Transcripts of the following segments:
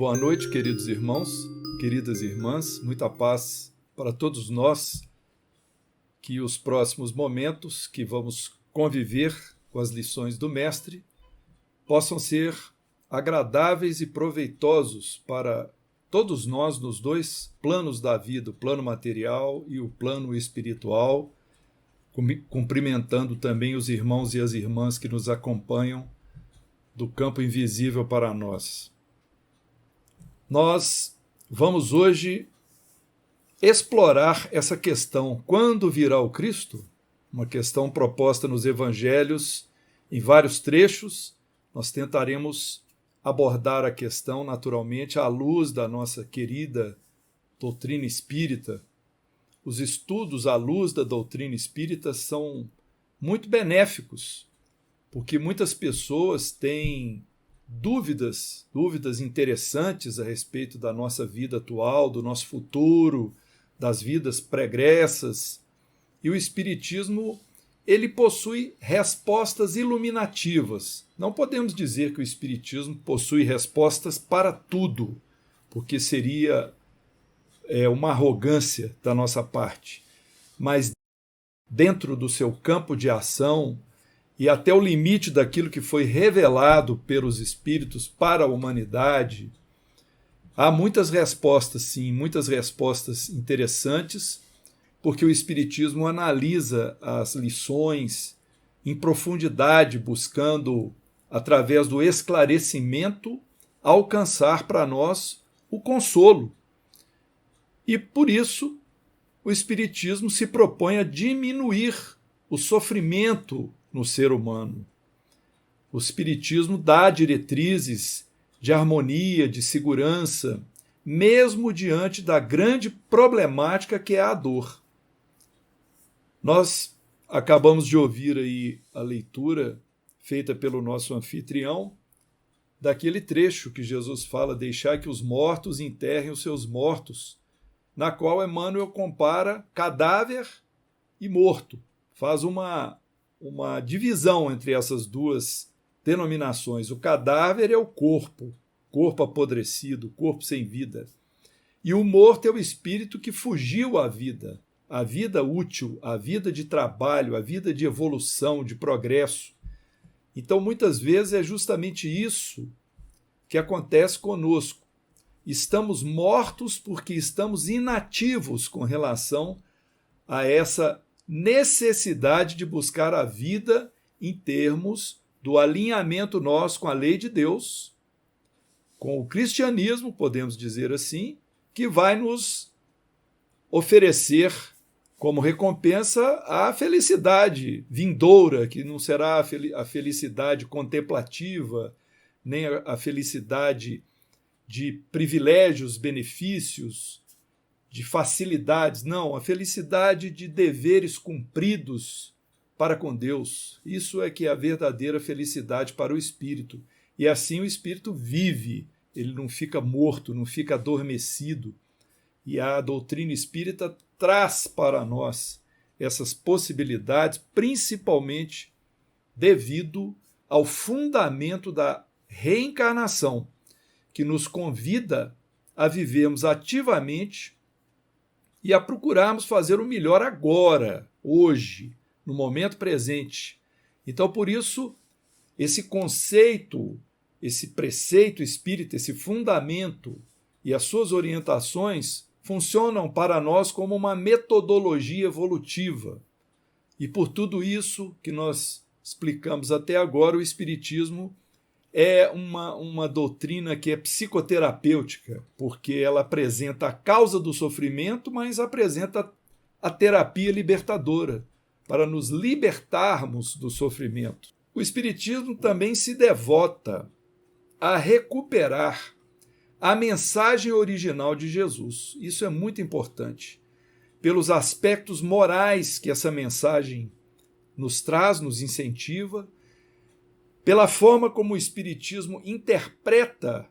boa noite, queridos irmãos, queridas irmãs, muita paz para todos nós, que os próximos momentos que vamos conviver com as lições do Mestre possam ser agradáveis e proveitosos para todos nós nos dois planos da vida, o plano material e o plano espiritual, cumprimentando também os irmãos e as irmãs que nos acompanham do campo invisível para nós. Nós vamos hoje explorar essa questão, quando virá o Cristo? Uma questão proposta nos evangelhos em vários trechos. Nós tentaremos abordar a questão, naturalmente, à luz da nossa querida doutrina espírita. Os estudos à luz da doutrina espírita são muito benéficos, porque muitas pessoas têm dúvidas interessantes a respeito da nossa vida atual, do nosso futuro, das vidas pregressas. E o Espiritismo, ele possui respostas iluminativas. Não podemos dizer que o Espiritismo possui respostas para tudo, porque seria uma arrogância da nossa parte. Mas dentro do seu campo de ação, e até o limite daquilo que foi revelado pelos Espíritos para a humanidade, há muitas respostas, sim, muitas respostas interessantes, porque o Espiritismo analisa as lições em profundidade, buscando, através do esclarecimento, alcançar para nós o consolo. E, por isso, o Espiritismo se propõe a diminuir o sofrimento no ser humano. O Espiritismo dá diretrizes de harmonia, de segurança, mesmo diante da grande problemática que é a dor. Nós acabamos de ouvir aí a leitura feita pelo nosso anfitrião, daquele trecho que Jesus fala, deixai que os mortos enterrem os seus mortos, na qual Emmanuel compara cadáver e morto. Faz uma divisão entre essas duas denominações. O cadáver é o corpo apodrecido, corpo sem vida. E o morto é o espírito que fugiu à vida, a vida útil, a vida de trabalho, a vida de evolução, de progresso. Então, muitas vezes, é justamente isso que acontece conosco. Estamos mortos porque estamos inativos com relação a essa necessidade de buscar a vida em termos do alinhamento nosso com a lei de Deus, com o cristianismo, podemos dizer assim, que vai nos oferecer como recompensa a felicidade vindoura, que não será a felicidade contemplativa, nem a felicidade de privilégios, benefícios, de facilidades, não, a felicidade de deveres cumpridos para com Deus. Isso é que é a verdadeira felicidade para o espírito. E assim o espírito vive, ele não fica morto, não fica adormecido. E a doutrina espírita traz para nós essas possibilidades, principalmente devido ao fundamento da reencarnação, que nos convida a vivermos ativamente e a procurarmos fazer o melhor agora, hoje, no momento presente. Então, por isso, esse conceito, esse preceito espírita, esse fundamento e as suas orientações funcionam para nós como uma metodologia evolutiva. E por tudo isso que nós explicamos até agora, o Espiritismo é uma doutrina que é psicoterapêutica, porque ela apresenta a causa do sofrimento, mas apresenta a terapia libertadora, para nos libertarmos do sofrimento. O Espiritismo também se devota a recuperar a mensagem original de Jesus. Isso é muito importante, pelos aspectos morais que essa mensagem nos traz, nos incentiva, pela forma como o Espiritismo interpreta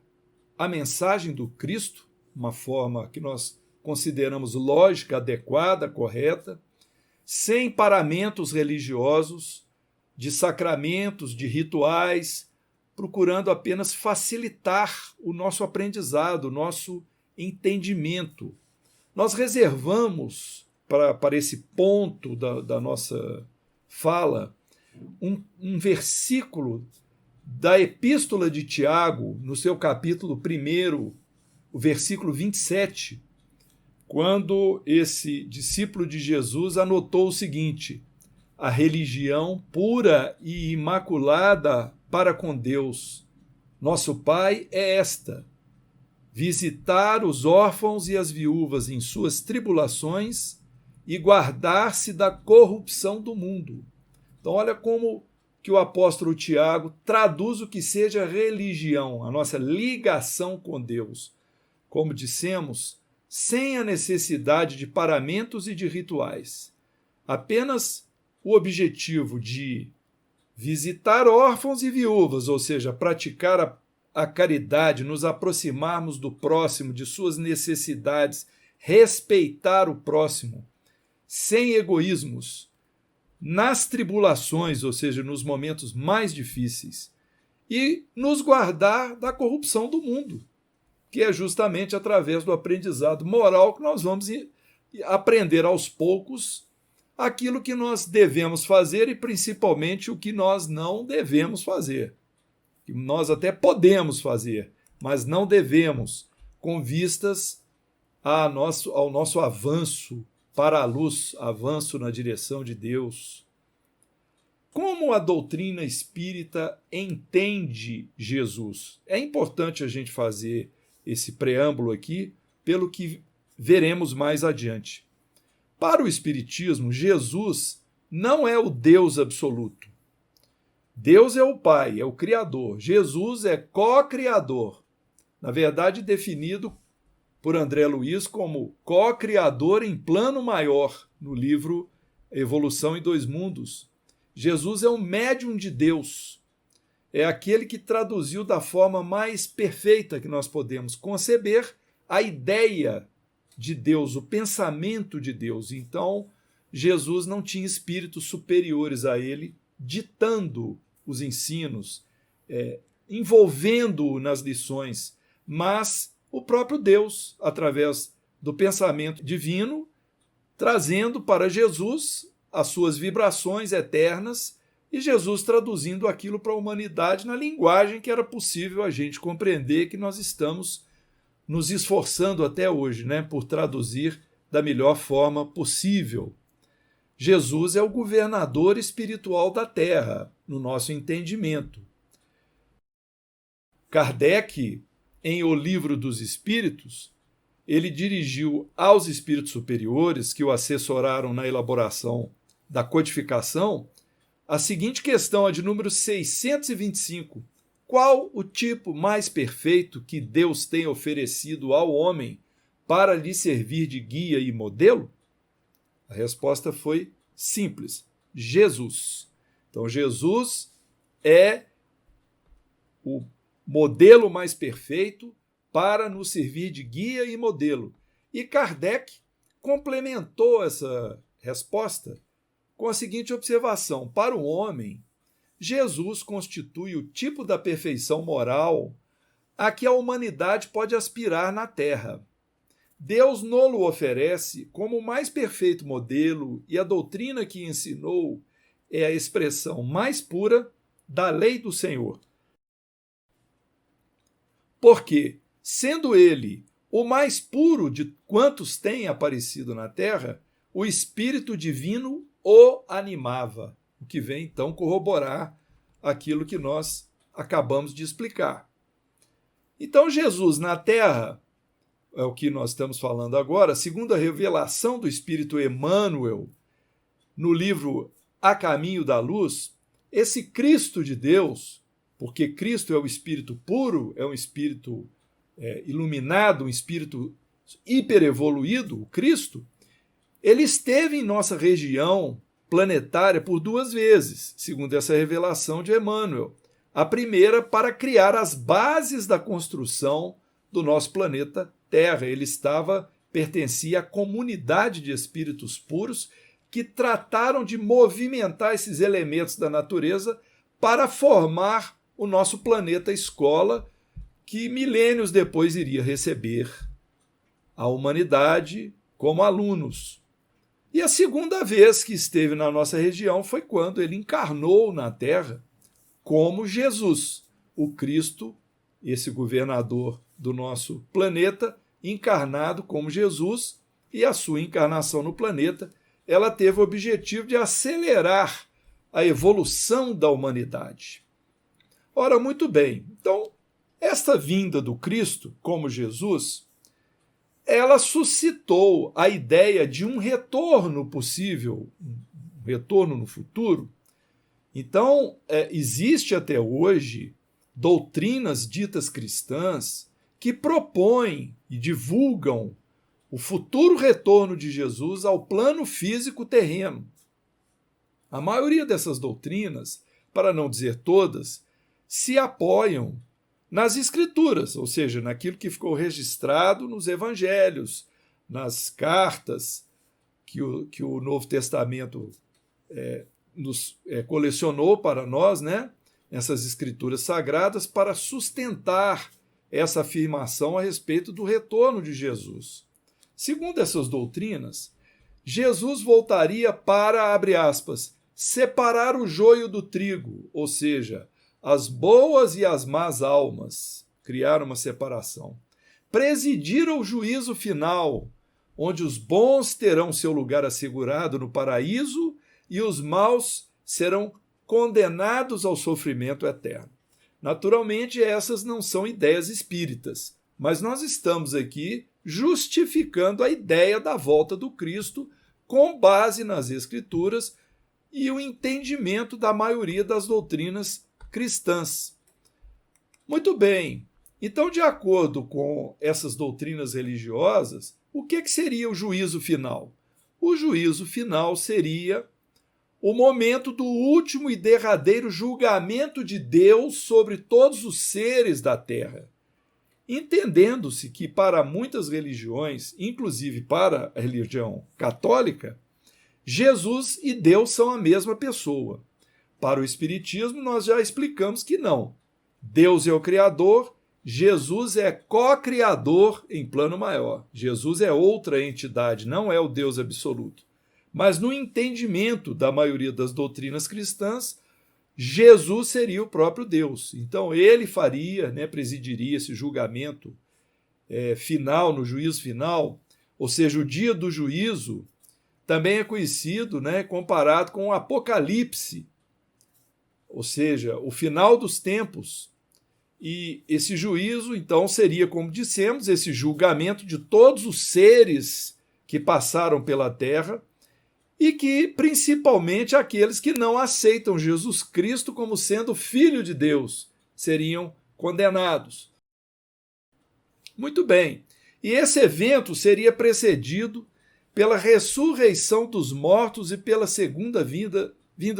a mensagem do Cristo, uma forma que nós consideramos lógica, adequada, correta, sem paramentos religiosos, de sacramentos, de rituais, procurando apenas facilitar o nosso aprendizado, o nosso entendimento. Nós reservamos para esse ponto da nossa fala um versículo da Epístola de Tiago, no seu capítulo 1, o versículo 27, quando esse discípulo de Jesus anotou o seguinte: a religião pura e imaculada para com Deus, nosso Pai, é esta: visitar os órfãos e as viúvas em suas tribulações e guardar-se da corrupção do mundo. Então, olha como que o apóstolo Tiago traduz o que seja religião, a nossa ligação com Deus. Como dissemos, sem a necessidade de paramentos e de rituais. Apenas o objetivo de visitar órfãos e viúvas, ou seja, praticar a caridade, nos aproximarmos do próximo, de suas necessidades, respeitar o próximo, sem egoísmos, nas tribulações, ou seja, nos momentos mais difíceis, e nos guardar da corrupção do mundo, que é justamente através do aprendizado moral que nós vamos aprender aos poucos aquilo que nós devemos fazer e principalmente o que nós não devemos fazer. Que nós até podemos fazer, mas não devemos, com vistas ao nosso avanço para a luz, avanço na direção de Deus. Como a doutrina espírita entende Jesus? É importante a gente fazer esse preâmbulo aqui, pelo que veremos mais adiante. Para o Espiritismo, Jesus não é o Deus absoluto. Deus é o Pai, é o Criador. Jesus é co-criador. Na verdade, definido por André Luiz como co-criador em plano maior, no livro Evolução em Dois Mundos. Jesus é o médium de Deus. É aquele que traduziu da forma mais perfeita que nós podemos conceber a ideia de Deus, o pensamento de Deus. Então, Jesus não tinha espíritos superiores a ele, ditando os ensinos, envolvendo-o nas lições, mas o próprio Deus, através do pensamento divino, trazendo para Jesus as suas vibrações eternas e Jesus traduzindo aquilo para a humanidade na linguagem que era possível a gente compreender, que nós estamos nos esforçando até hoje, por traduzir da melhor forma possível. Jesus é o governador espiritual da Terra, no nosso entendimento. Kardec, em O Livro dos Espíritos, ele dirigiu aos espíritos superiores que o assessoraram na elaboração da codificação a seguinte questão, a de número 625. Qual o tipo mais perfeito que Deus tem oferecido ao homem para lhe servir de guia e modelo? A resposta foi simples: Jesus. Então, Jesus é o modelo mais perfeito para nos servir de guia e modelo. E Kardec complementou essa resposta com a seguinte observação: para o homem, Jesus constitui o tipo da perfeição moral a que a humanidade pode aspirar na Terra. Deus nolo oferece como o mais perfeito modelo, e a doutrina que ensinou é a expressão mais pura da lei do Senhor. Porque, sendo ele o mais puro de quantos têm aparecido na Terra, o Espírito Divino o animava, o que vem então corroborar aquilo que nós acabamos de explicar. Então, Jesus na Terra, é o que nós estamos falando agora, segundo a revelação do Espírito Emmanuel, no livro A Caminho da Luz, esse Cristo de Deus, porque Cristo é o Espírito puro, é um Espírito iluminado, um Espírito hiperevoluído, o Cristo, ele esteve em nossa região planetária por 2 vezes, segundo essa revelação de Emmanuel. A primeira, para criar as bases da construção do nosso planeta Terra. Ele pertencia à comunidade de espíritos puros que trataram de movimentar esses elementos da natureza para formar o nosso planeta escola, que milênios depois iria receber a humanidade como alunos. E a segunda vez que esteve na nossa região foi quando ele encarnou na Terra como Jesus, o Cristo, esse governador do nosso planeta, encarnado como Jesus, e a sua encarnação no planeta, ela teve o objetivo de acelerar a evolução da humanidade. Ora, muito bem, então, esta vinda do Cristo como Jesus, ela suscitou a ideia de um retorno possível, um retorno no futuro. Então, existe até hoje doutrinas ditas cristãs que propõem e divulgam o futuro retorno de Jesus ao plano físico terreno. A maioria dessas doutrinas, para não dizer todas, se apoiam nas Escrituras, ou seja, naquilo que ficou registrado nos Evangelhos, nas cartas que o Novo Testamento nos colecionou para nós, né? Essas Escrituras sagradas, para sustentar essa afirmação a respeito do retorno de Jesus. Segundo essas doutrinas, Jesus voltaria para, abre aspas, separar o joio do trigo, ou seja, as boas e as más almas, criar uma separação. Presidir ao juízo final, onde os bons terão seu lugar assegurado no paraíso e os maus serão condenados ao sofrimento eterno. Naturalmente, essas não são ideias espíritas, mas nós estamos aqui justificando a ideia da volta do Cristo com base nas Escrituras e o entendimento da maioria das doutrinas cristãs. Muito bem, então, de acordo com essas doutrinas religiosas, o que seria o juízo final? O juízo final seria o momento do último e derradeiro julgamento de Deus sobre todos os seres da terra. Entendendo-se que para muitas religiões, inclusive para a religião católica, Jesus e Deus são a mesma pessoa. Para o Espiritismo, nós já explicamos que não. Deus é o Criador, Jesus é co-criador em plano maior. Jesus é outra entidade, não é o Deus absoluto. Mas no entendimento da maioria das doutrinas cristãs, Jesus seria o próprio Deus. Então ele faria, presidiria esse julgamento final, no juízo final, ou seja, o dia do juízo também é conhecido, comparado com o Apocalipse, ou seja, o final dos tempos. E esse juízo, então, seria, como dissemos, esse julgamento de todos os seres que passaram pela terra e que, principalmente, aqueles que não aceitam Jesus Cristo como sendo Filho de Deus, seriam condenados. Muito bem. E esse evento seria precedido pela ressurreição dos mortos e pela segunda vinda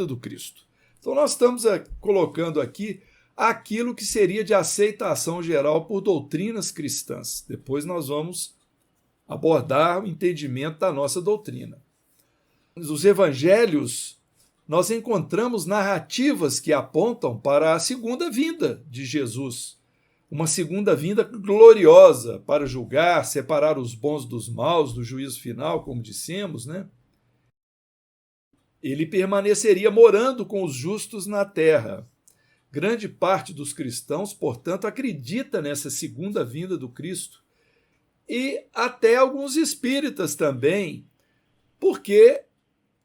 do Cristo. Então, nós estamos colocando aqui aquilo que seria de aceitação geral por doutrinas cristãs. Depois nós vamos abordar o entendimento da nossa doutrina. Nos evangelhos, nós encontramos narrativas que apontam para a segunda vinda de Jesus. Uma segunda vinda gloriosa para julgar, separar os bons dos maus, do juízo final, como dissemos, Ele permaneceria morando com os justos na terra. Grande parte dos cristãos, portanto, acredita nessa segunda vinda do Cristo. E até alguns espíritas também, porque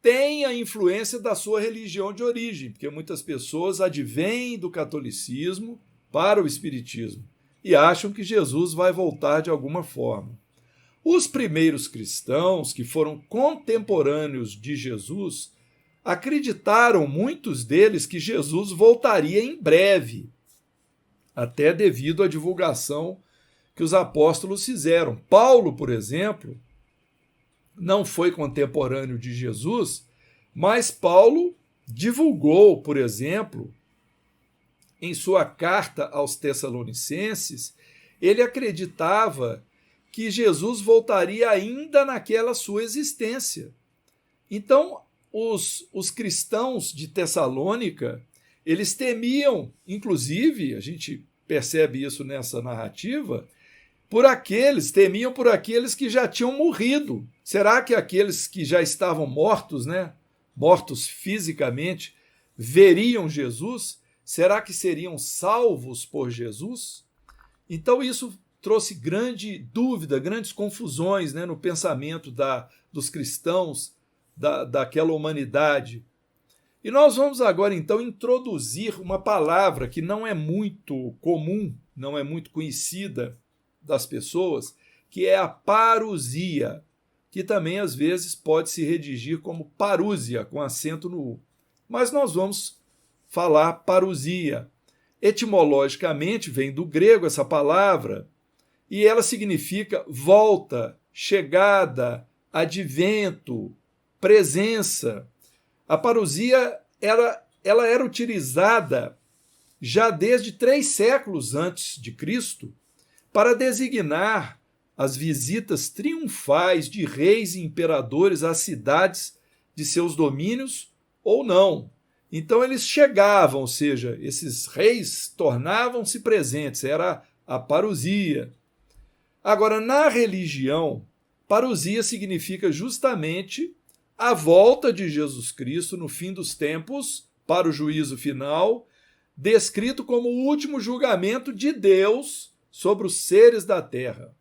tem a influência da sua religião de origem, porque muitas pessoas advêm do catolicismo para o espiritismo e acham que Jesus vai voltar de alguma forma. Os primeiros cristãos, que foram contemporâneos de Jesus, acreditaram, muitos deles, que Jesus voltaria em breve, até devido à divulgação que os apóstolos fizeram. Paulo, por exemplo, não foi contemporâneo de Jesus, mas Paulo divulgou, por exemplo, em sua carta aos Tessalonicenses, ele acreditava que Jesus voltaria ainda naquela sua existência. Então, os cristãos de Tessalônica, Eles temiam, inclusive, a gente percebe isso nessa narrativa, temiam por aqueles que já tinham morrido. Será que aqueles que já estavam mortos, né, mortos fisicamente, veriam Jesus? Será que seriam salvos por Jesus? Então isso trouxe grande dúvida, grandes confusões, né, no pensamento dos cristãos, daquela humanidade. E nós vamos agora, então, introduzir uma palavra que não é muito comum, não é muito conhecida das pessoas, que é a parousia, que também às vezes pode se redigir como parúzia, com acento no U. Mas nós vamos falar parousia. Etimologicamente vem do grego essa palavra, e ela significa volta, chegada, advento, presença. A parousia ela era utilizada já desde 3 séculos antes de Cristo para designar as visitas triunfais de reis e imperadores às cidades de seus domínios ou não. Então eles chegavam, ou seja, esses reis tornavam-se presentes, era a parousia. Agora, na religião, parousia significa justamente a volta de Jesus Cristo no fim dos tempos para o juízo final, descrito como o último julgamento de Deus sobre os seres da terra.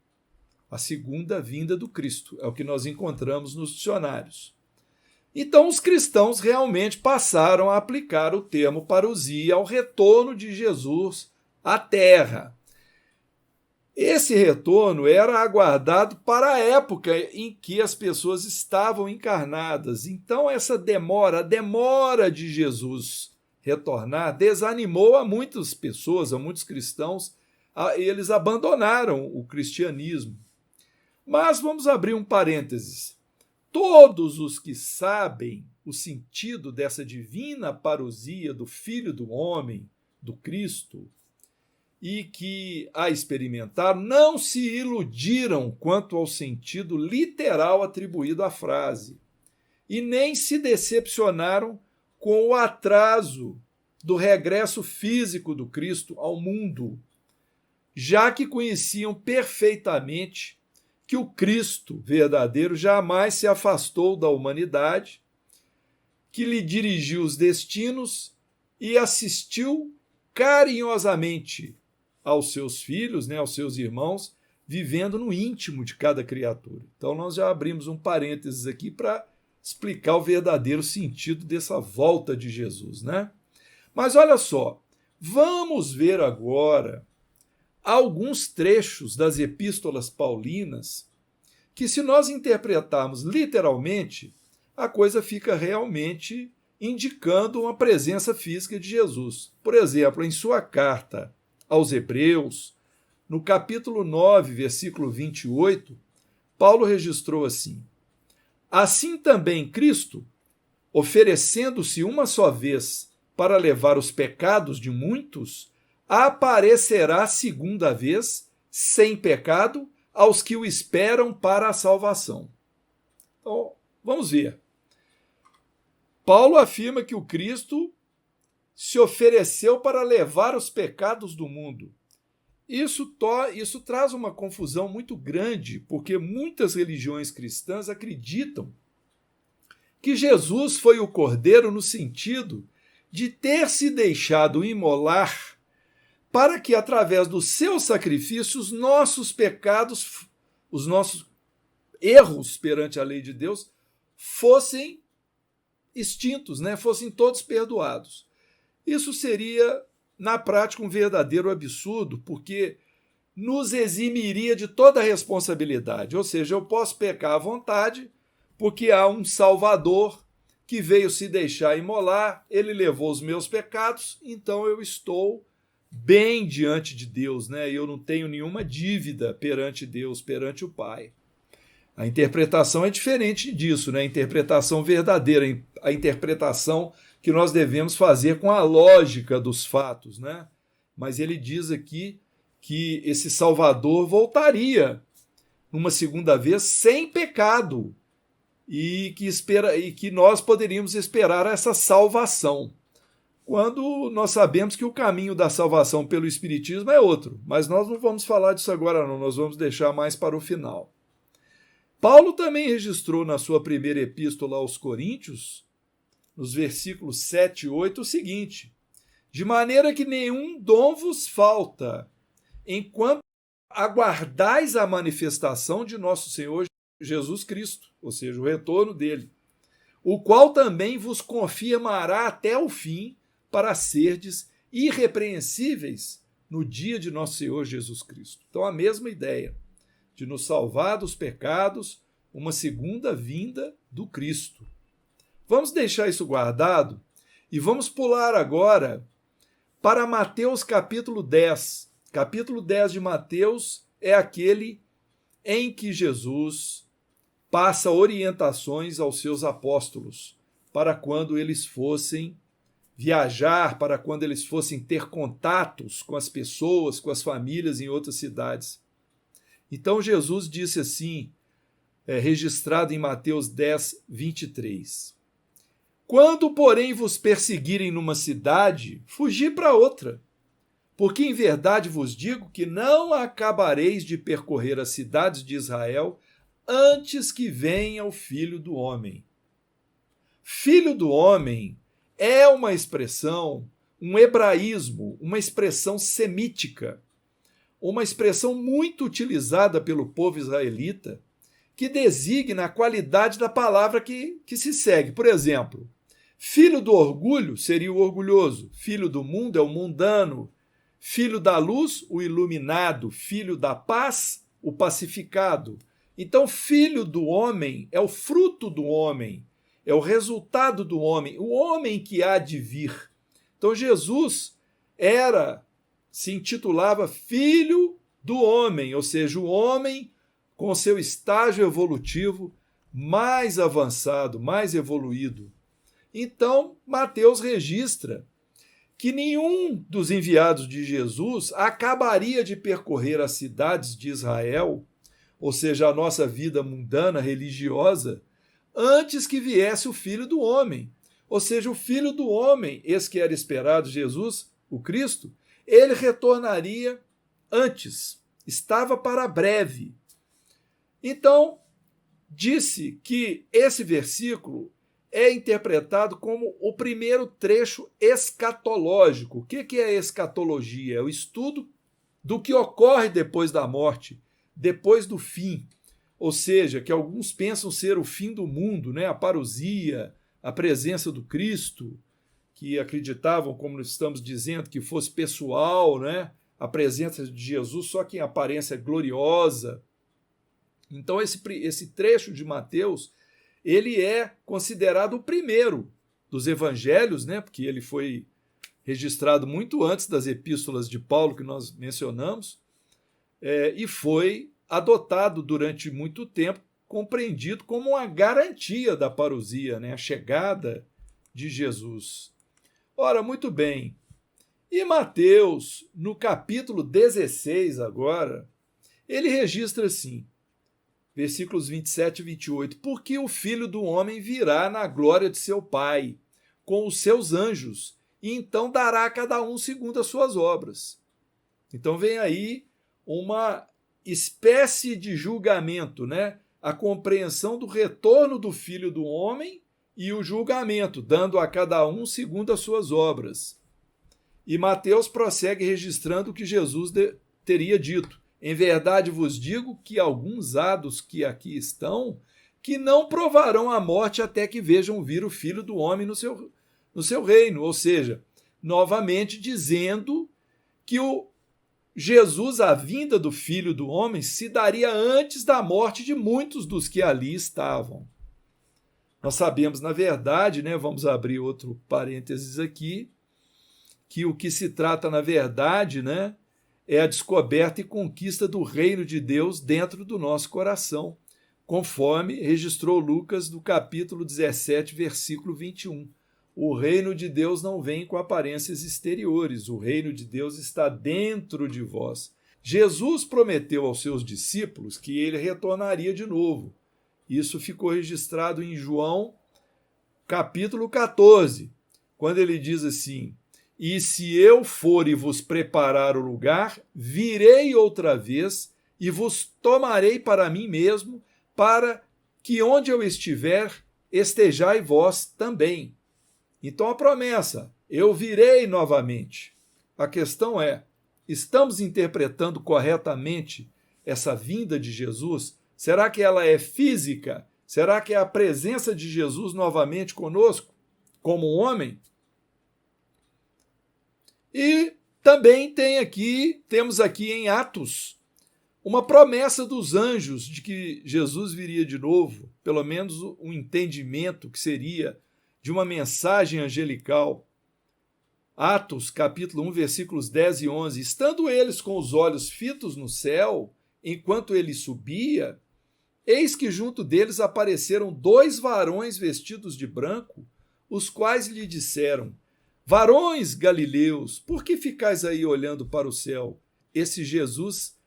A segunda vinda do Cristo, é o que nós encontramos nos dicionários. Então, os cristãos realmente passaram a aplicar o termo parousia ao retorno de Jesus à terra. Esse retorno era aguardado para a época em que as pessoas estavam encarnadas. Então, essa demora, a demora de Jesus retornar, desanimou a muitas pessoas, a muitos cristãos. Eles abandonaram o cristianismo. Mas vamos abrir um parênteses. Todos os que sabem o sentido dessa divina parousia do Filho do Homem, do Cristo, e que a experimentaram, não se iludiram quanto ao sentido literal atribuído à frase, e nem se decepcionaram com o atraso do regresso físico do Cristo ao mundo, já que conheciam perfeitamente que o Cristo verdadeiro jamais se afastou da humanidade, que lhe dirigiu os destinos e assistiu carinhosamente aos seus filhos, né, aos seus irmãos, vivendo no íntimo de cada criatura. Então nós já abrimos um parênteses aqui para explicar o verdadeiro sentido dessa volta de Jesus, né? Mas olha só, vamos ver agora alguns trechos das epístolas paulinas que, se nós interpretarmos literalmente, a coisa fica realmente indicando uma presença física de Jesus. Por exemplo, em sua carta aos Hebreus, no capítulo 9, versículo 28, Paulo registrou assim: assim também Cristo, oferecendo-se uma só vez para levar os pecados de muitos, aparecerá segunda vez, sem pecado, aos que o esperam para a salvação. Então, vamos ver. Paulo afirma que o Cristo se ofereceu para levar os pecados do mundo. Isso traz uma confusão muito grande, porque muitas religiões cristãs acreditam que Jesus foi o Cordeiro no sentido de ter se deixado imolar para que, através do seu sacrifício, os nossos pecados, os nossos erros perante a lei de Deus, fossem extintos, né? Fossem todos perdoados. Isso seria, na prática, um verdadeiro absurdo, porque nos eximiria de toda a responsabilidade. Ou seja, eu posso pecar à vontade, porque há um Salvador que veio se deixar imolar, ele levou os meus pecados, então eu estou bem diante de Deus, né? Eu não tenho nenhuma dívida perante Deus, perante o Pai. A interpretação é diferente disso, né? A interpretação verdadeira, a interpretação que nós devemos fazer com a lógica dos fatos, né? Mas ele diz aqui que esse Salvador voltaria numa segunda vez sem pecado e que nós poderíamos esperar essa salvação. quando nós sabemos que o caminho da salvação pelo Espiritismo é outro. Mas nós não vamos falar disso agora, não, nós vamos deixar mais para o final. Paulo também registrou na sua primeira epístola aos Coríntios, nos versículos 7 e 8, o seguinte: de maneira que nenhum dom vos falta, enquanto aguardais a manifestação de nosso Senhor Jesus Cristo, ou seja, o retorno dele, o qual também vos confirmará até o fim, para serdes irrepreensíveis no dia de nosso Senhor Jesus Cristo. Então, a mesma ideia de nos salvar dos pecados, uma segunda vinda do Cristo. Vamos deixar isso guardado e vamos pular agora para Mateus capítulo 10. Capítulo 10 de Mateus é aquele em que Jesus passa orientações aos seus apóstolos para quando eles fossem viajar, para quando eles fossem ter contatos com as pessoas, com as famílias em outras cidades. Então Jesus disse assim, registrado em Mateus 10, 23. Quando, porém, vos perseguirem numa cidade, fugi para outra. Porque em verdade vos digo que não acabareis de percorrer as cidades de Israel antes que venha o Filho do Homem. Filho do Homem é uma expressão, um hebraísmo, uma expressão semítica, uma expressão muito utilizada pelo povo israelita, que designa a qualidade da palavra que se segue. Por exemplo, filho do orgulho seria o orgulhoso, filho do mundo é o mundano, filho da luz, o iluminado, filho da paz, o pacificado. Então, filho do homem é o fruto do homem, é o resultado do homem, o homem que há de vir. Então, Jesus se intitulava Filho do Homem, ou seja, o homem com seu estágio evolutivo mais avançado, mais evoluído. Então, Mateus registra que nenhum dos enviados de Jesus acabaria de percorrer as cidades de Israel, ou seja, a nossa vida mundana, religiosa, antes que viesse o Filho do Homem. Ou seja, o Filho do Homem, esse que era esperado, Jesus, o Cristo, ele retornaria antes, estava para breve. Então, disse que esse versículo é interpretado como o primeiro trecho escatológico. O que é escatologia? É o estudo do que ocorre depois da morte, depois do fim. Ou seja, que alguns pensam ser o fim do mundo, né? A parousia, a presença do Cristo, que acreditavam, como estamos dizendo, que fosse pessoal, né? A presença de Jesus só que em aparência gloriosa. Então, esse trecho de Mateus, ele é considerado o primeiro dos evangelhos, né? Porque ele foi registrado muito antes das epístolas de Paulo, que nós mencionamos, e foi adotado durante muito tempo, compreendido como uma garantia da parousia, né? A chegada de Jesus. Ora, muito bem. E Mateus, no capítulo 16 agora, ele registra assim, versículos 27 e 28, porque o Filho do Homem virá na glória de seu Pai, com os seus anjos, e então dará a cada um segundo as suas obras. Então vem aí uma espécie de julgamento, né? A compreensão do retorno do Filho do Homem e o julgamento, dando a cada um segundo as suas obras. E Mateus prossegue registrando o que Jesus teria dito. Em verdade vos digo que alguns há dos que aqui estão, que não provarão a morte até que vejam vir o Filho do Homem no seu reino. Ou seja, novamente dizendo que Jesus, a vinda do Filho do Homem, se daria antes da morte de muitos dos que ali estavam. Nós sabemos, na verdade, né, vamos abrir outro parênteses aqui, que o que se trata, na verdade, né, é a descoberta e conquista do reino de Deus dentro do nosso coração, conforme registrou Lucas no capítulo 17, versículo 21. O reino de Deus não vem com aparências exteriores, o reino de Deus está dentro de vós. Jesus prometeu aos seus discípulos que ele retornaria de novo. Isso ficou registrado em João, capítulo 14. quando ele diz assim: e se eu for e vos preparar o lugar, virei outra vez e vos tomarei para mim mesmo, para que onde eu estiver, estejai vós também. Então a promessa, eu virei novamente. A questão é, estamos interpretando corretamente essa vinda de Jesus? Será que ela é física? Será que é a presença de Jesus novamente conosco, como um homem? E também temos aqui em Atos uma promessa dos anjos de que Jesus viria de novo, pelo menos um entendimento que seria de uma mensagem angelical. Atos, capítulo 1, versículos 10 e 11. Estando eles com os olhos fitos no céu, enquanto ele subia, eis que junto deles apareceram 2 varões vestidos de branco, os quais lhe disseram: varões galileus, por que ficais aí olhando para o céu? Esse Jesus,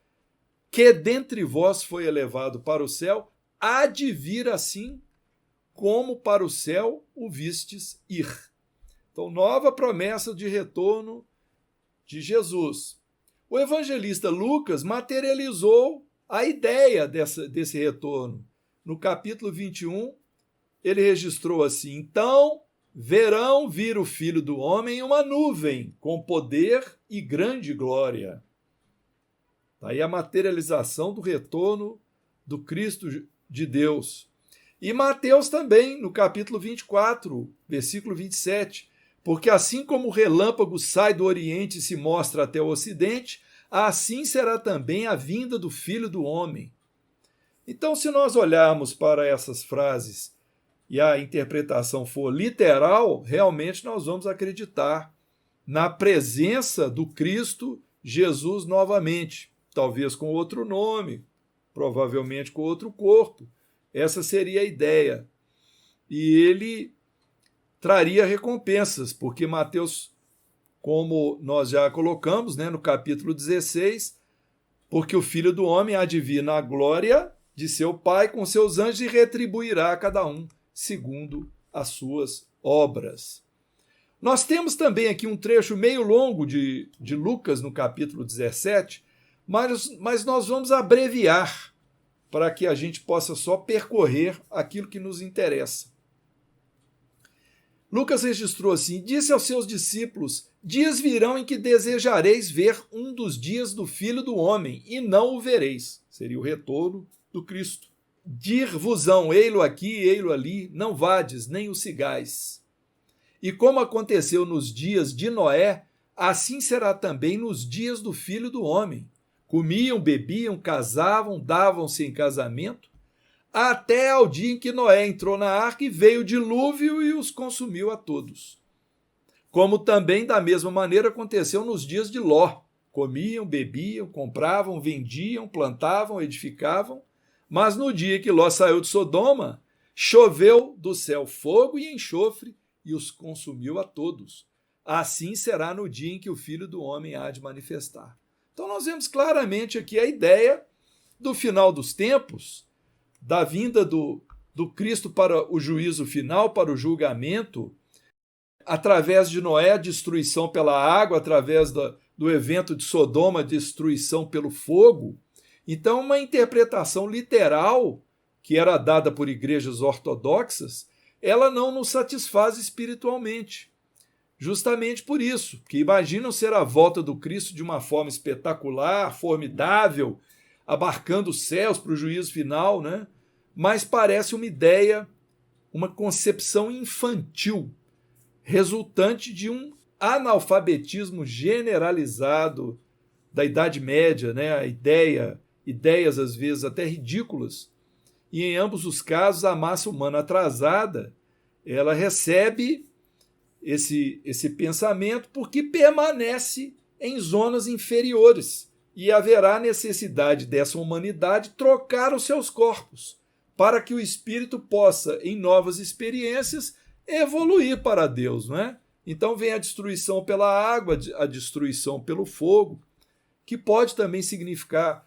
que dentre vós foi elevado para o céu, há de vir assim como para o céu o vistes ir. Então, nova promessa de retorno de Jesus. O evangelista Lucas materializou a ideia desse retorno. No capítulo 21, ele registrou assim: então verão vir o Filho do Homem em uma nuvem, com poder e grande glória. Aí a materialização do retorno do Cristo de Deus. E Mateus também, no capítulo 24, versículo 27, porque assim como o relâmpago sai do Oriente e se mostra até o Ocidente, assim será também a vinda do Filho do Homem. Então, se nós olharmos para essas frases e a interpretação for literal, realmente nós vamos acreditar na presença do Cristo Jesus novamente, talvez com outro nome, provavelmente com outro corpo. Essa seria a ideia. E ele traria recompensas, porque Mateus, como nós já colocamos, no capítulo 16, porque o Filho do Homem há de vir na glória de seu Pai com seus anjos e retribuirá a cada um segundo as suas obras. Nós temos também aqui um trecho meio longo de Lucas, no capítulo 17, mas nós vamos abreviar para que a gente possa só percorrer aquilo que nos interessa. Lucas registrou assim: disse aos seus discípulos: dias virão em que desejareis ver um dos dias do Filho do Homem, e não o vereis. Seria o retorno do Cristo. Dir-vos-ão, ei-lo aqui, ei-lo ali, não vades, nem o sigais. E como aconteceu nos dias de Noé, assim será também nos dias do Filho do Homem. Comiam, bebiam, casavam, davam-se em casamento, até ao dia em que Noé entrou na arca e veio o dilúvio e os consumiu a todos. Como também, da mesma maneira, aconteceu nos dias de Ló. Comiam, bebiam, compravam, vendiam, plantavam, edificavam, mas no dia que Ló saiu de Sodoma, choveu do céu fogo e enxofre e os consumiu a todos. Assim será no dia em que o Filho do Homem há de manifestar. Então nós vemos claramente aqui a ideia do final dos tempos, da vinda do Cristo para o juízo final, para o julgamento, através de Noé, a destruição pela água, através do evento de Sodoma, a destruição pelo fogo. Então, uma interpretação literal, que era dada por igrejas ortodoxas, ela não nos satisfaz espiritualmente. Justamente por isso, que imaginam ser a volta do Cristo de uma forma espetacular, formidável, abarcando os céus para o juízo final, mas parece uma ideia, uma concepção infantil, resultante de um analfabetismo generalizado da Idade Média, ideias às vezes até ridículas. E em ambos os casos, a massa humana atrasada, ela recebe esse pensamento porque permanece em zonas inferiores e haverá necessidade dessa humanidade trocar os seus corpos para que o espírito possa, em novas experiências, evoluir para Deus, Então vem a destruição pela água, a destruição pelo fogo, que pode também significar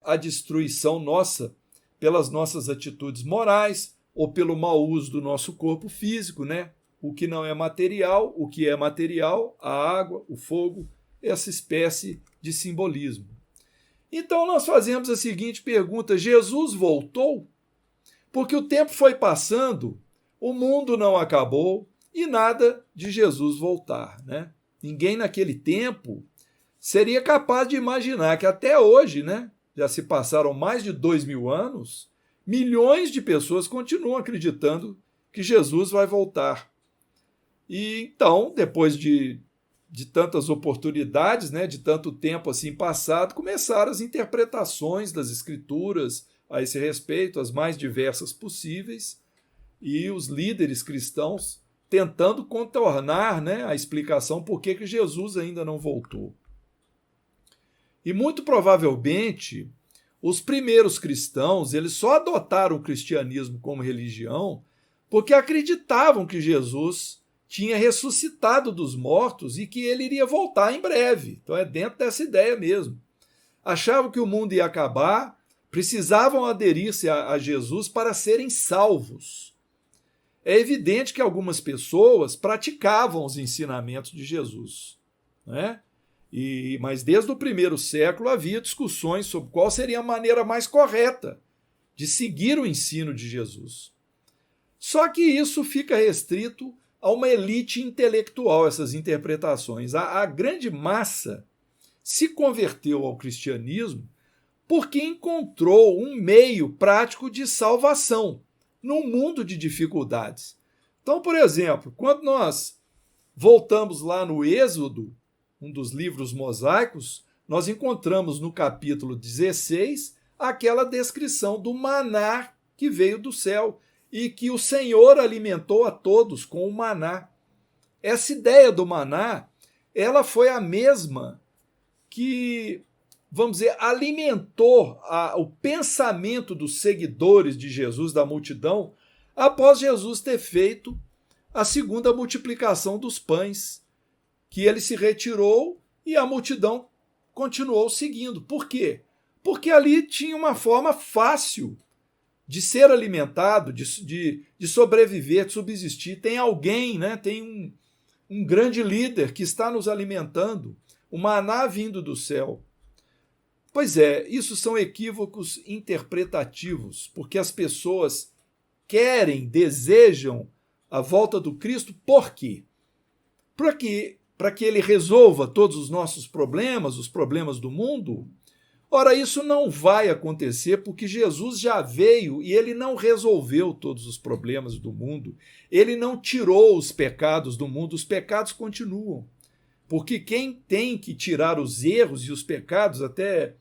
a destruição nossa pelas nossas atitudes morais ou pelo mau uso do nosso corpo físico, o que não é material, o que é material, a água, o fogo, essa espécie de simbolismo. Então nós fazemos a seguinte pergunta: Jesus voltou? Porque o tempo foi passando, o mundo não acabou e nada de Jesus voltar, né? Ninguém naquele tempo seria capaz de imaginar que até hoje, né, já se passaram mais de 2000 anos, milhões de pessoas continuam acreditando que Jesus vai voltar. E então, depois de tantas oportunidades, né, de tanto tempo assim passado, começaram as interpretações das Escrituras a esse respeito, as mais diversas possíveis, e os líderes cristãos tentando contornar, né, a explicação por que Jesus ainda não voltou. E muito provavelmente, os primeiros cristãos, eles só adotaram o cristianismo como religião porque acreditavam que Jesus tinha ressuscitado dos mortos e que ele iria voltar em breve. Então é dentro dessa ideia mesmo. Achavam que o mundo ia acabar, precisavam aderir-se a Jesus para serem salvos. É evidente que algumas pessoas praticavam os ensinamentos de Jesus, né? Mas desde o primeiro século havia discussões sobre qual seria a maneira mais correta de seguir o ensino de Jesus. Só que isso fica restrito a uma elite intelectual, essas interpretações. A grande massa se converteu ao cristianismo porque encontrou um meio prático de salvação num mundo de dificuldades. Então, por exemplo, quando nós voltamos lá no Êxodo, um dos livros mosaicos, nós encontramos no capítulo 16 aquela descrição do maná que veio do céu e que o Senhor alimentou a todos com o maná. Essa ideia do maná, ela foi a mesma que, vamos dizer, alimentou o pensamento dos seguidores de Jesus, da multidão, após Jesus ter feito a segunda multiplicação dos pães, que ele se retirou e a multidão continuou seguindo. Por quê? Porque ali tinha uma forma fácil de ser alimentado, de sobreviver, de subsistir. Tem alguém, né? Tem um grande líder que está nos alimentando, o maná vindo do céu. Pois é, isso são equívocos interpretativos, porque as pessoas querem, desejam a volta do Cristo. Por quê? Para que ele resolva todos os nossos problemas, os problemas do mundo? Ora, isso não vai acontecer porque Jesus já veio e ele não resolveu todos os problemas do mundo. Ele não tirou os pecados do mundo, os pecados continuam. Porque quem tem que tirar os erros e os pecados, até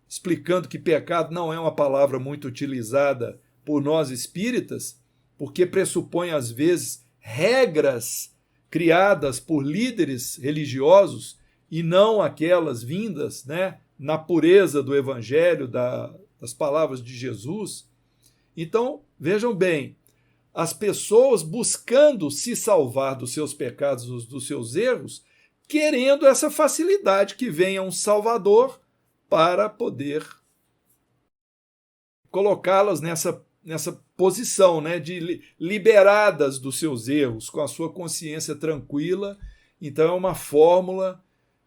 explicando que pecado não é uma palavra muito utilizada por nós espíritas, porque pressupõe às vezes regras criadas por líderes religiosos e não aquelas vindas, né, na pureza do evangelho, das palavras de Jesus. Então, vejam bem, as pessoas buscando se salvar dos seus pecados, dos seus erros, querendo essa facilidade que venha um Salvador para poder colocá-las nessa posição, né, de liberadas dos seus erros, com a sua consciência tranquila. Então é uma fórmula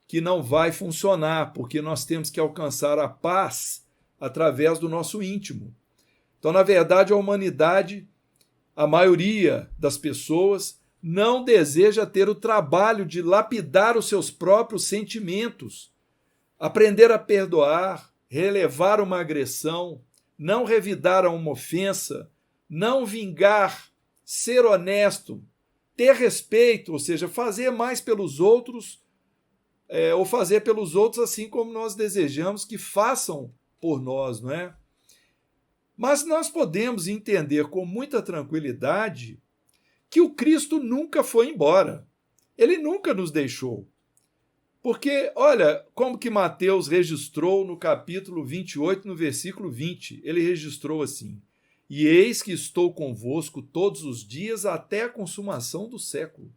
que não vai funcionar, porque nós temos que alcançar a paz através do nosso íntimo. Então, na verdade, a humanidade, a maioria das pessoas, não deseja ter o trabalho de lapidar os seus próprios sentimentos, aprender a perdoar, relevar uma agressão, não revidar a uma ofensa, não vingar, ser honesto, ter respeito, ou seja, fazer mais pelos outros, ou fazer pelos outros assim como nós desejamos que façam por nós, não é? Mas nós podemos entender com muita tranquilidade que o Cristo nunca foi embora. Ele nunca nos deixou. Porque, olha, como que Mateus registrou no capítulo 28, no versículo 20, ele registrou assim: e eis que estou convosco todos os dias até a consumação do século.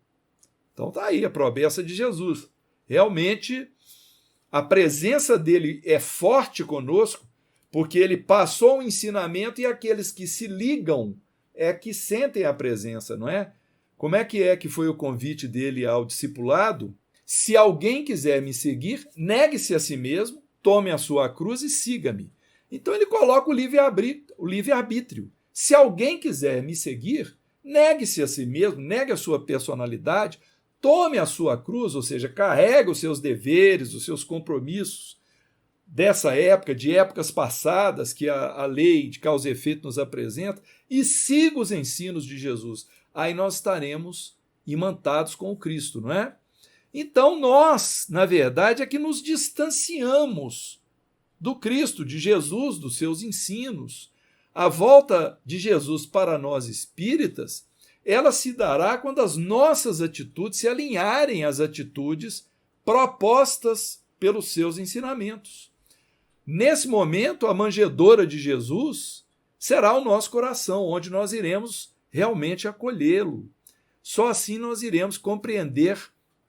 Então está aí a promessa de Jesus. Realmente, a presença dele é forte conosco, porque ele passou um ensinamento e aqueles que se ligam é que sentem a presença, não é? Como é que foi o convite dele ao discipulado? Se alguém quiser me seguir, negue-se a si mesmo, tome a sua cruz e siga-me. Então ele coloca o livre-arbítrio. Se alguém quiser me seguir, negue-se a si mesmo, negue a sua personalidade, tome a sua cruz, ou seja, carregue os seus deveres, os seus compromissos dessa época, de épocas passadas, que a lei de causa e efeito nos apresenta, e siga os ensinos de Jesus. Aí nós estaremos imantados com o Cristo, não é? Então nós, na verdade, é que nos distanciamos do Cristo, de Jesus, dos seus ensinos. A volta de Jesus para nós espíritas, ela se dará quando as nossas atitudes se alinharem às atitudes propostas pelos seus ensinamentos. Nesse momento, a manjedoura de Jesus será o nosso coração, onde nós iremos realmente acolhê-lo. Só assim nós iremos compreender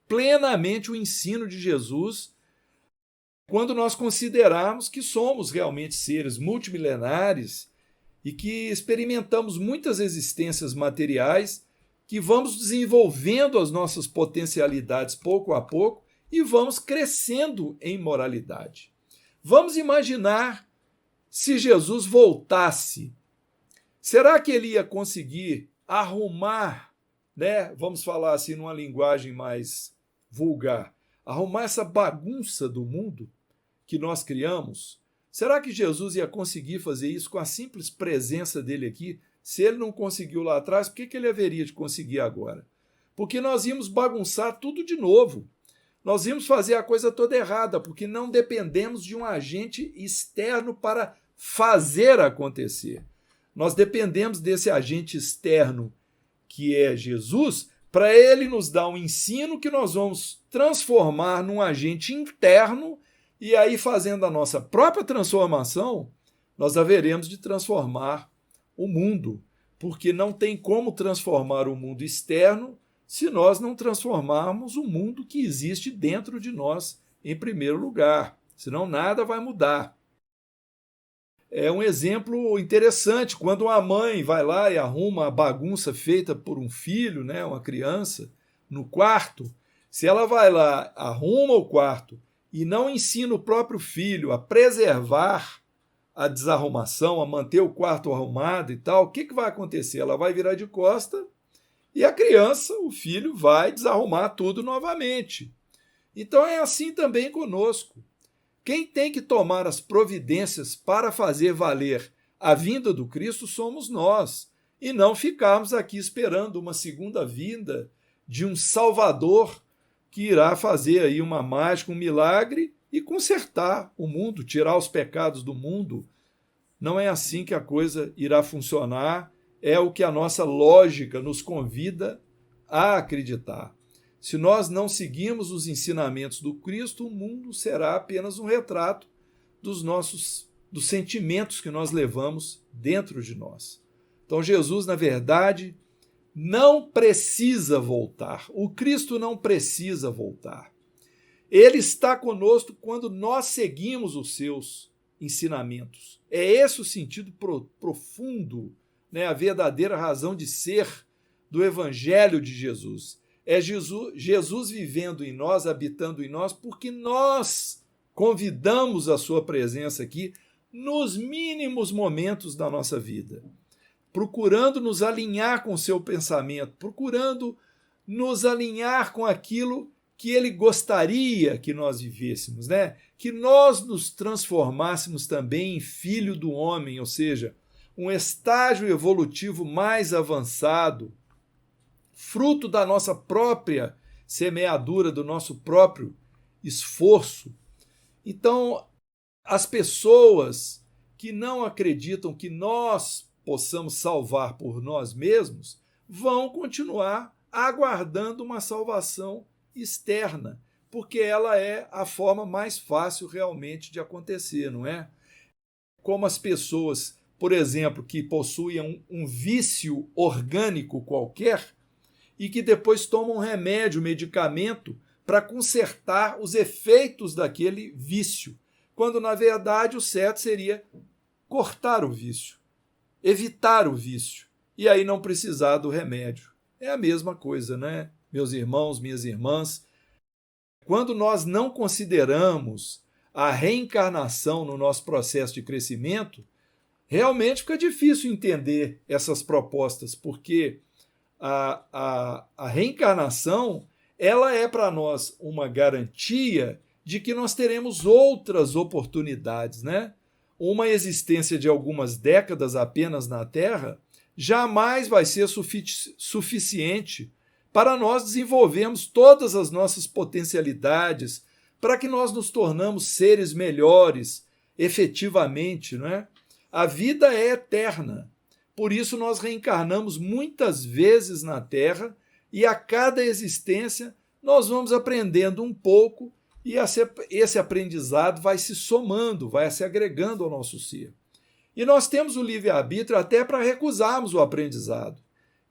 plenamente o ensino de Jesus, quando nós considerarmos que somos realmente seres multimilenares e que experimentamos muitas existências materiais, que vamos desenvolvendo as nossas potencialidades pouco a pouco e vamos crescendo em moralidade. Vamos imaginar se Jesus voltasse. Será que ele ia conseguir arrumar, né? Vamos falar assim numa linguagem mais vulgar, arrumar essa bagunça do mundo que nós criamos? Será que Jesus ia conseguir fazer isso com a simples presença dele aqui? Se ele não conseguiu lá atrás, por que ele haveria de conseguir agora? Porque nós íamos bagunçar tudo de novo. Nós íamos fazer a coisa toda errada, porque não dependemos de um agente externo para fazer acontecer. Nós dependemos desse agente externo, que é Jesus, para ele nos dar um ensino que nós vamos transformar num agente interno, e aí, fazendo a nossa própria transformação, nós haveremos de transformar o mundo, porque não tem como transformar o mundo externo se nós não transformarmos o mundo que existe dentro de nós em primeiro lugar, senão nada vai mudar. É um exemplo interessante, quando uma mãe vai lá e arruma a bagunça feita por um filho, né, uma criança, no quarto, se ela vai lá, arruma o quarto e não ensina o próprio filho a preservar a desarrumação, a manter o quarto arrumado e tal, o que vai acontecer? Ela vai virar de costa e a criança, o filho, vai desarrumar tudo novamente. Então é assim também conosco. Quem tem que tomar as providências para fazer valer a vinda do Cristo somos nós, e não ficarmos aqui esperando uma segunda vinda de um Salvador que irá fazer aí uma mágica, um milagre e consertar o mundo, tirar os pecados do mundo. Não é assim que a coisa irá funcionar, é o que a nossa lógica nos convida a acreditar. Se nós não seguirmos os ensinamentos do Cristo, o mundo será apenas um retrato dos sentimentos que nós levamos dentro de nós. Então Jesus, na verdade, não precisa voltar. O Cristo não precisa voltar. Ele está conosco quando nós seguimos os seus ensinamentos. É esse o sentido profundo, né, a verdadeira razão de ser do Evangelho de Jesus. É Jesus vivendo em nós, habitando em nós, porque nós convidamos a sua presença aqui nos mínimos momentos da nossa vida, procurando nos alinhar com o seu pensamento, procurando nos alinhar com aquilo que ele gostaria que nós vivêssemos, né? Que nós nos transformássemos também em filho do homem, ou seja, um estágio evolutivo mais avançado, fruto da nossa própria semeadura, do nosso próprio esforço. Então, as pessoas que não acreditam que nós possamos salvar por nós mesmos vão continuar aguardando uma salvação externa, porque ela é a forma mais fácil realmente de acontecer, não é? Como as pessoas, por exemplo, que possuem um vício orgânico qualquer e que depois tomam um remédio, medicamento, para consertar os efeitos daquele vício, quando na verdade o certo seria cortar o vício, evitar o vício, e aí não precisar do remédio. É a mesma coisa, né? Meus irmãos, minhas irmãs, quando nós não consideramos a reencarnação no nosso processo de crescimento, realmente fica difícil entender essas propostas, porque a reencarnação ela é para nós uma garantia de que nós teremos outras oportunidades, né? Uma existência de algumas décadas apenas na Terra jamais vai ser suficiente para nós desenvolvermos todas as nossas potencialidades, para que nós nos tornamos seres melhores, efetivamente, não é? A vida é eterna, por isso nós reencarnamos muitas vezes na Terra e a cada existência nós vamos aprendendo um pouco e esse aprendizado vai se somando, vai se agregando ao nosso ser. E nós temos o livre-arbítrio até para recusarmos o aprendizado.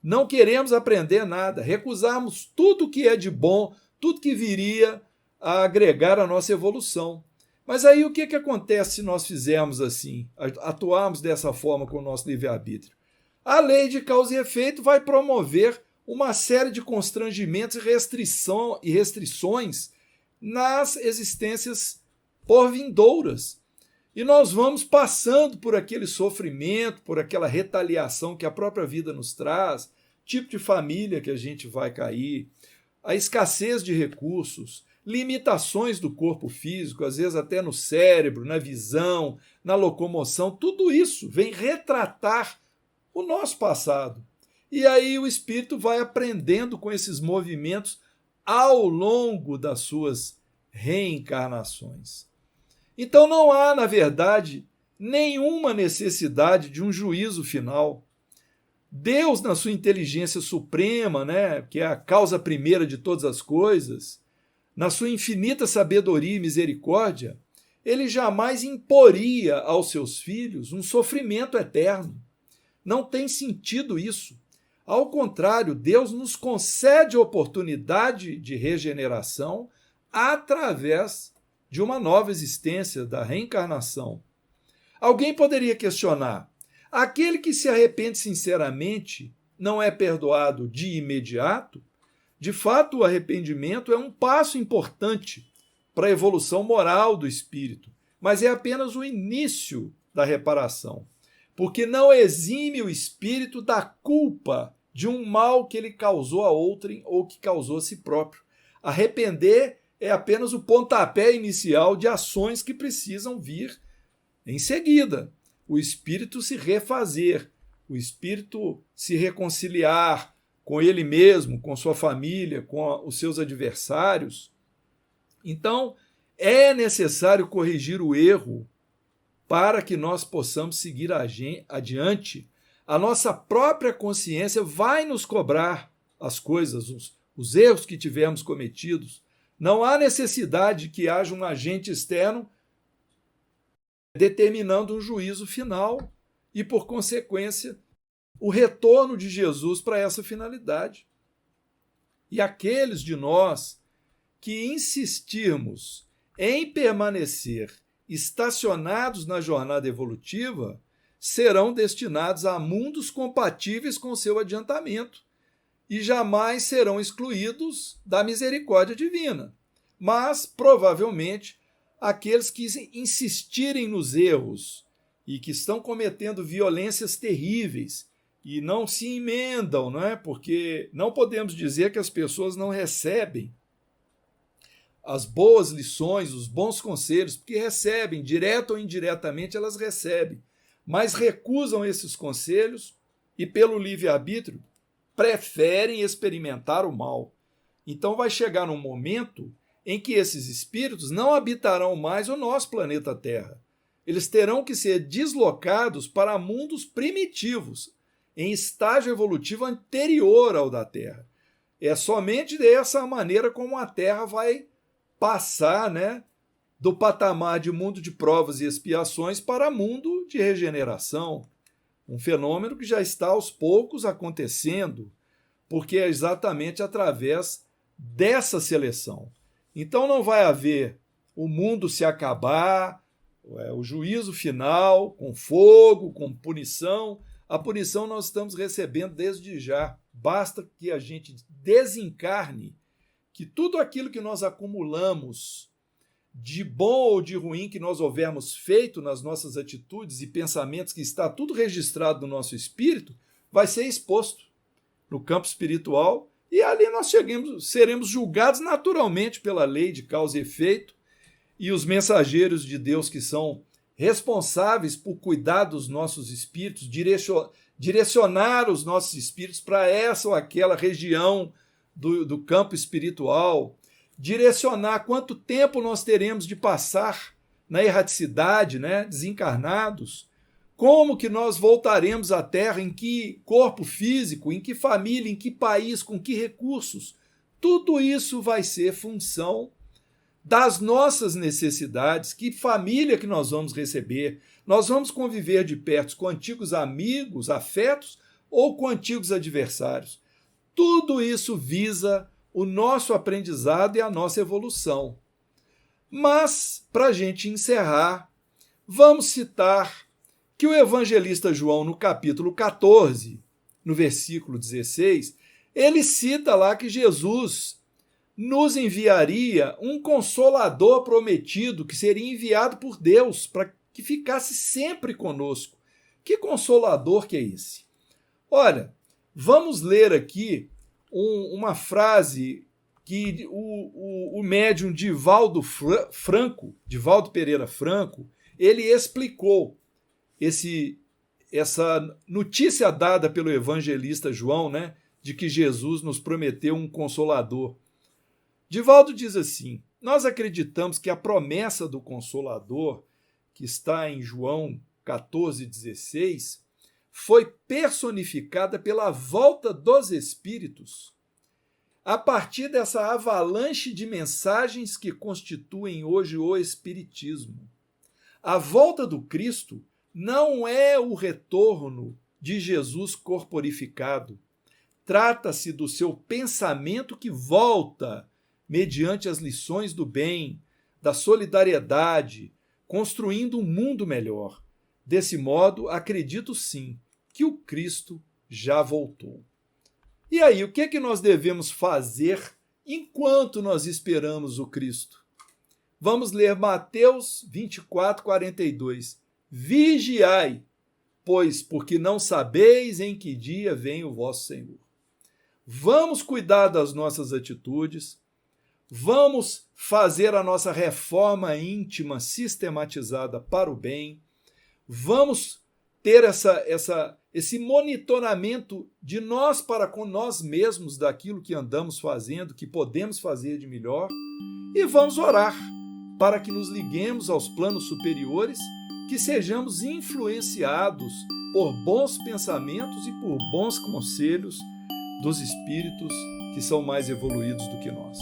Não queremos aprender nada, recusarmos tudo que é de bom, tudo que viria a agregar à nossa evolução. Mas aí o que acontece se nós fizermos assim, atuarmos dessa forma com o nosso livre-arbítrio? A lei de causa e efeito vai promover uma série de constrangimentos e restrições nas existências porvindouras. E nós vamos passando por aquele sofrimento, por aquela retaliação que a própria vida nos traz, tipo de família que a gente vai cair, a escassez de recursos, limitações do corpo físico, às vezes até no cérebro, na visão, na locomoção, tudo isso vem retratar o nosso passado. E aí o espírito vai aprendendo com esses movimentos ao longo das suas reencarnações. Então não há, na verdade, nenhuma necessidade de um juízo final. Deus, na sua inteligência suprema, né, que é a causa primeira de todas as coisas, na sua infinita sabedoria e misericórdia, ele jamais imporia aos seus filhos um sofrimento eterno. Não tem sentido isso. Ao contrário, Deus nos concede oportunidade de regeneração através de uma nova existência, da reencarnação. Alguém poderia questionar: aquele que se arrepende sinceramente não é perdoado de imediato? De fato, o arrependimento é um passo importante para a evolução moral do espírito, mas é apenas o início da reparação, porque não exime o espírito da culpa de um mal que ele causou a outrem ou que causou a si próprio. Arrepender é apenas o pontapé inicial de ações que precisam vir em seguida. O espírito se refazer, o espírito se reconciliar com ele mesmo, com sua família, com os seus adversários. Então, é necessário corrigir o erro para que nós possamos seguir adiante. A nossa própria consciência vai nos cobrar as coisas, os erros que tivermos cometidos. Não há necessidade que haja um agente externo determinando um juízo final e, por consequência, o retorno de Jesus para essa finalidade. E aqueles de nós que insistirmos em permanecer estacionados na jornada evolutiva serão destinados a mundos compatíveis com seu adiantamento e jamais serão excluídos da misericórdia divina. Mas, provavelmente, aqueles que insistirem nos erros e que estão cometendo violências terríveis e não se emendam, não é? Porque não podemos dizer que as pessoas não recebem as boas lições, os bons conselhos, porque recebem, direto ou indiretamente elas recebem, mas recusam esses conselhos e, pelo livre-arbítrio, preferem experimentar o mal. Então vai chegar um momento em que esses espíritos não habitarão mais o nosso planeta Terra. Eles terão que ser deslocados para mundos primitivos, em estágio evolutivo anterior ao da Terra. É somente dessa maneira como a Terra vai passar, né, do patamar de mundo de provas e expiações para mundo de regeneração. Um fenômeno que já está aos poucos acontecendo, porque é exatamente através dessa seleção. Então não vai haver o mundo se acabar, o juízo final, com fogo, com punição. A punição nós estamos recebendo desde já. Basta que a gente desencarne que tudo aquilo que nós acumulamos de bom ou de ruim que nós houvermos feito nas nossas atitudes e pensamentos, que está tudo registrado no nosso espírito, vai ser exposto no campo espiritual e ali nós seremos julgados naturalmente pela lei de causa e efeito, e os mensageiros de Deus que são responsáveis por cuidar dos nossos espíritos, direcionar os nossos espíritos para essa ou aquela região do campo espiritual, direcionar quanto tempo nós teremos de passar na erraticidade, né, desencarnados, como que nós voltaremos à Terra, em que corpo físico, em que família, em que país, com que recursos. Tudo isso vai ser função das nossas necessidades, que família que nós vamos receber. Nós vamos conviver de perto com antigos amigos, afetos, ou com antigos adversários. Tudo isso visa o nosso aprendizado e a nossa evolução. Mas, para a gente encerrar, vamos citar que o evangelista João, no capítulo 14, no versículo 16, ele cita lá que Jesus nos enviaria um consolador prometido, que seria enviado por Deus para que ficasse sempre conosco. Que consolador que é esse? Olha, vamos ler aqui uma frase que o médium Divaldo Pereira Franco, ele explicou essa notícia dada pelo evangelista João, né, de que Jesus nos prometeu um consolador. Divaldo diz assim: nós acreditamos que a promessa do Consolador, que está em João 14,16, foi personificada pela volta dos Espíritos a partir dessa avalanche de mensagens que constituem hoje o Espiritismo. A volta do Cristo não é o retorno de Jesus corporificado. Trata-se do seu pensamento que volta mediante as lições do bem, da solidariedade, construindo um mundo melhor. Desse modo, acredito sim que o Cristo já voltou. E aí, o que é que nós devemos fazer enquanto nós esperamos o Cristo? Vamos ler Mateus 24, 42. Vigiai, pois porque não sabeis em que dia vem o vosso Senhor. Vamos cuidar das nossas atitudes, vamos fazer a nossa reforma íntima sistematizada para o bem, vamos ter esse monitoramento de nós para com nós mesmos, daquilo que andamos fazendo, que podemos fazer de melhor, e vamos orar para que nos liguemos aos planos superiores, que sejamos influenciados por bons pensamentos e por bons conselhos dos espíritos que são mais evoluídos do que nós.